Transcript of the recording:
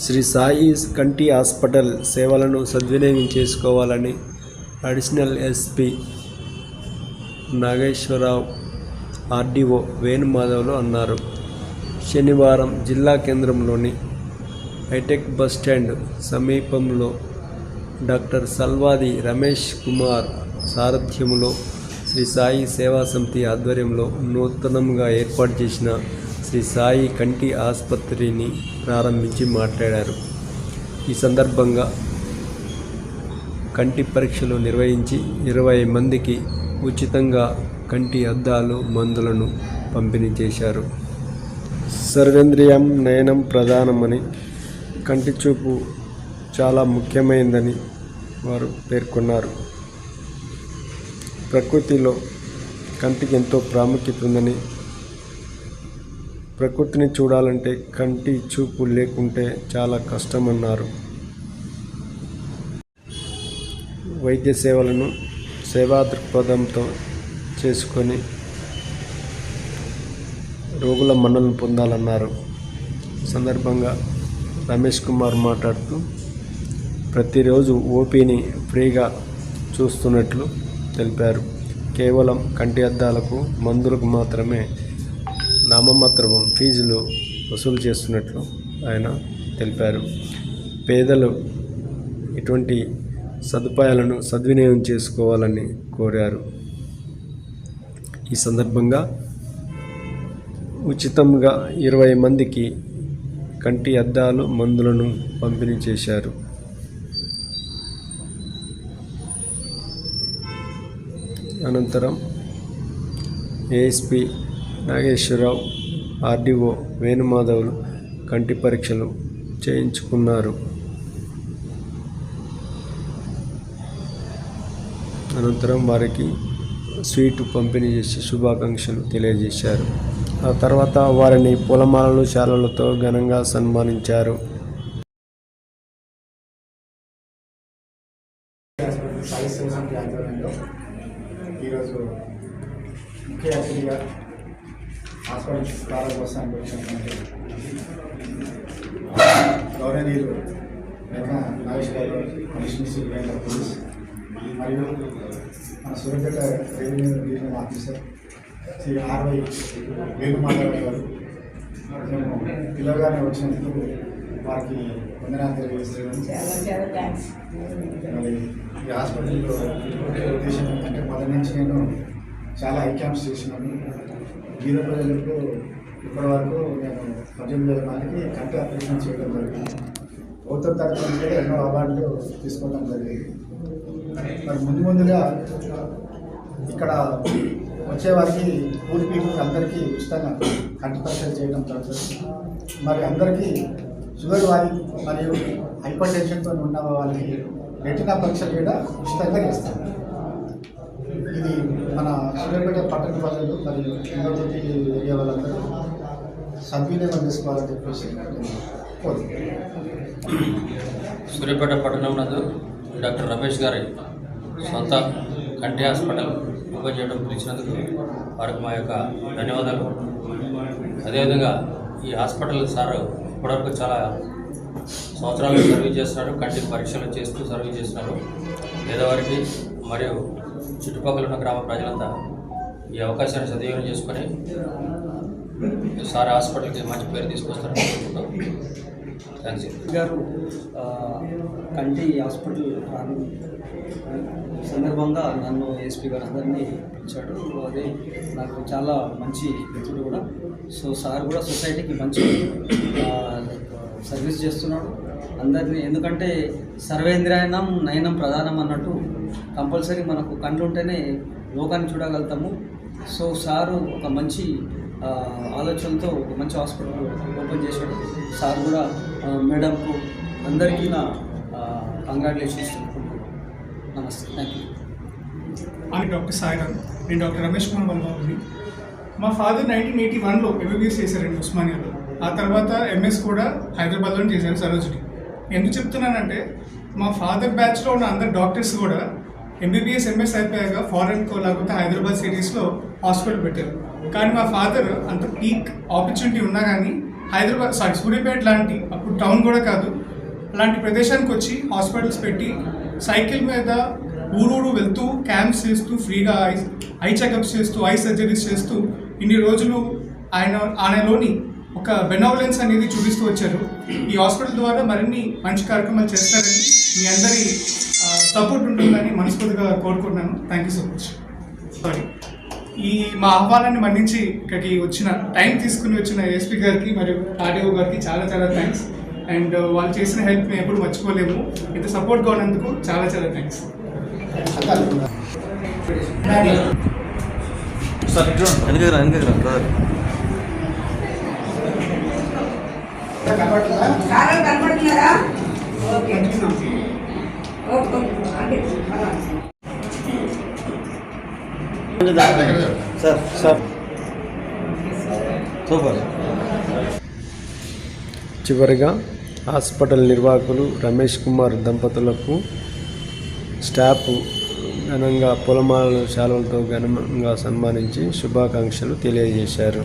శ్రీ సాయి కంటి హాస్పిటల్ సేవలను సద్వినియోగం చేసుకోవాలని అడిషనల్ ఎస్పీ నాగేశ్వరరావు ఆర్డీఓ వేణుమాధవ్లు అన్నారు. శనివారం జిల్లా కేంద్రంలోని హైటెక్ బస్టాండ్ సమీపంలో డాక్టర్ సల్వాది రమేష్ కుమార్ సారథ్యంలో శ్రీ సాయి సేవా సమితి ఆధ్వర్యంలో నూతనంగా ఏర్పాటు చేసిన శ్రీ సాయి కంటి ఆసుపత్రిని ప్రారంభించి మాట్లాడారు. ఈ సందర్భంగా కంటి పరీక్షలు నిర్వహించి 20 మందికి ఉచితంగా కంటి అద్దాలు మందులను పంపిణీ చేశారు. సర్వేంద్రియం నయనం ప్రధానమని, కంటి చూపు చాలా ముఖ్యమైనదని వారు పేర్కొన్నారు. ప్రకృతిలో కంటికి ఎంతో ప్రాముఖ్యత ఉందని, ప్రకృతిని చూడాలంటే కంటి చూపు లేకుంటే చాలా కష్టమన్నారు. వైద్య సేవలను సేవా దృక్పథంతో చేసుకొని రోగుల మన్ననలు పొందాలన్నారు. సందర్భంగా రమేష్ కుమార్ మాట్లాడుతూ ప్రతిరోజు ఓపీని ఫ్రీగా చూస్తున్నట్లు తెలిపారు. కేవలం కంటి అద్దాలకు మందులకు మాత్రమే నామమాత్రం ఫీజులు వసూలు చేస్తున్నట్లు ఆయన తెలిపారు. పేదలు ఇటువంటి సదుపాయాలను సద్వినియోగం చేసుకోవాలని కోరారు. ఈ సందర్భంగా ఉచితంగా 20 మందికి కంటి అద్దాలు మందులను పంపిణీ చేశారు. అనంతరం ఏఎస్పీ నాగేశ్వరరావు, ఆర్డీఓ వేణుమాధవ్లు కంటి పరీక్షలు చేయించుకున్నారు. అనంతరం వారికి స్వీటు పంపిణీ చేసి శుభాకాంక్షలు తెలియజేశారు. ఆ తర్వాత వారిని పూలమాలలు, శాలులతో ఘనంగా సన్మానించారు. ఈరోజు ముఖ్య అతిథిగా హాస్పిటల్ ప్రారంభోత్సవానికి వచ్చినటువంటి గౌరవనీయులు నాగేశ్వర గారు, అడిషనల్ సూపరింటెండెంట్ ఆఫ్ పోలీస్, మరియు మన Suryapet revenue divisional officer Shri R Y Venumadhav garu మేము పిల్లగానే వచ్చినందుకు వారికి వందనాలు తెలియజేస్తున్నాను. మరి ఈ హాస్పిటల్లో ఉద్దేశం ఏంటంటే మొదటి నుంచి నేను చాలా ఐ క్యాంప్స్ చేసినాను. బీద ప్రజలకు ఇప్పటి వరకు నేను 18,000 మందికి కంటి ఆపరేషన్ చేయడం జరిగింది. ప్రభుత్వం తరఫు నుంచి ఎన్నో అవార్డులు తీసుకోవడం జరిగింది. మరి ముందుగా ఇక్కడ వచ్చేవారికి పూర్తి పీపుల్కి అందరికీ ఉచితంగా కంటి పరీక్షలు చేయడం జరుగుతుంది. మరి అందరికీ షుగర్ వారి మరియు హైపర్ టెన్షన్తో ఉన్న వాళ్ళకి రెటినా పరీక్షలు కూడా ఉచితంగా చేస్తాం. ఇది మన సూర్యాపేట పట్టణ ప్రజలు మరియు ఇంద్రజ్యోతి ఏరియా వాళ్ళందరూ సద్వినియోగం చేసుకోవాలని చెప్పేసి సూర్యాపేట పట్టణం నందు డాక్టర్ రమేష్ గారి సొంత కంటి హాస్పిటల్ ఓపెన్ చేయడం పిలిచినందుకు వారికి మా యొక్క ధన్యవాదాలు. అదేవిధంగా ఈ హాస్పిటల్ సార్ ఇప్పటివరకు చాలా సంవత్సరాలు సర్వీస్ చేస్తున్నారు. కంటి పరీక్షలు చేస్తూ సర్వీస్ చేస్తున్నారు. పేదవారికి మరియు చుట్టుపక్కల ఉన్న గ్రామ ప్రజలంతా ఈ అవకాశాన్ని సద్వినియోగం చేసుకొని సార్ హాస్పిటల్కి మంచి పేరు తీసుకొస్తారని అనుకుంటున్నాం. థ్యాంక్స్ గారు కంటి హాస్పిటల్ సందర్భంగా నన్ను ఎస్పీ గారు అందరినీ పిలిచాడు. అదే నాకు చాలా మంచి మిత్రుడు కూడా. సో సార్ కూడా సొసైటీకి మంచి సర్వీస్ చేస్తున్నాడు అందరినీ. ఎందుకంటే సర్వేంద్రియానం నయనం ప్రధానం అన్నట్టు కంపల్సరీ మనకు కళ్ళు ఉంటేనే లోకాన్ని చూడగలుగుతాము. సో సారు ఒక మంచి ఆలోచనతో ఒక మంచి హాస్పిటల్ ఓపెన్ చేశాడు. సార్ కూడా మేడంకు అందరికీ నా కంగ్రాచులేషన్స్ చెప్పుకుంటున్నాను. నమస్తే, థ్యాంక్ యూ. అని డాక్టర్ సాయిరామ్. నేను డాక్టర్ రమేష్ కుమార్ వల్లాభి. మా ఫాదర్ 1981లో ఎంబీబీఎస్ చేశారండి ఉస్మానియాలో. ఆ తర్వాత ఎంఎస్ కూడా హైదరాబాద్లో చేశారు సరోజిని. ఎందుకు చెప్తున్నానంటే మా ఫాదర్ బ్యాచ్లో ఉన్న అందరు డాక్టర్స్ కూడా ఎంబీబీఎస్ ఎంఎస్ అయిపోయాక ఫారెన్కో లేకపోతే హైదరాబాద్ సిటీస్లో హాస్పిటల్ పెట్టారు. కానీ మా ఫాదర్ అంత పీక్ ఆపర్చునిటీ ఉన్నా కానీ సూర్యాపేట లాంటి అప్పుడు టౌన్ కూడా కాదు అలాంటి ప్రదేశానికి వచ్చి హాస్పిటల్స్ పెట్టి సైకిల్ మీద ఊరూరు వెళ్తూ క్యాంప్స్ చేస్తూ ఫ్రీగా ఐ చెకప్స్ చేస్తూ ఐ సర్జరీస్ చేస్తూ ఇన్ని రోజులు ఆయనలోని ఒక బెనోవలెన్స్ అనేది చూపిస్తూ వచ్చారు. ఈ హాస్పిటల్ ద్వారా మరిన్ని మంచి కార్యక్రమాలు చేస్తారని మీ అందరి సపోర్ట్ ఉంటుందని మనస్ఫూర్తిగా కోరుకుంటున్నాను. Thank you so much. Sorry, ఈ మా ఆహ్వానాన్ని మన్నించి ఇక్కడికి వచ్చిన టైం తీసుకుని వచ్చిన ఏఎస్పీ గారికి మరియు ఆర్డీఓ గారికి చాలా చాలా థ్యాంక్స్. అండ్ వాళ్ళు చేసిన హెల్ప్ మేము ఎప్పుడు మర్చిపోలేము. ఇంత సపోర్ట్గా ఉన్నందుకు చాలా చాలా థ్యాంక్స్. కనపడుతున్నారా? ఓకే చివరిగా హాస్పిటల్ నిర్వాహకులు రమేష్ కుమార్ దంపతులకు స్టాఫ్ ఘనంగా పొలమాల శాలువలతో ఘనంగా సన్మానించి శుభాకాంక్షలు తెలియజేశారు.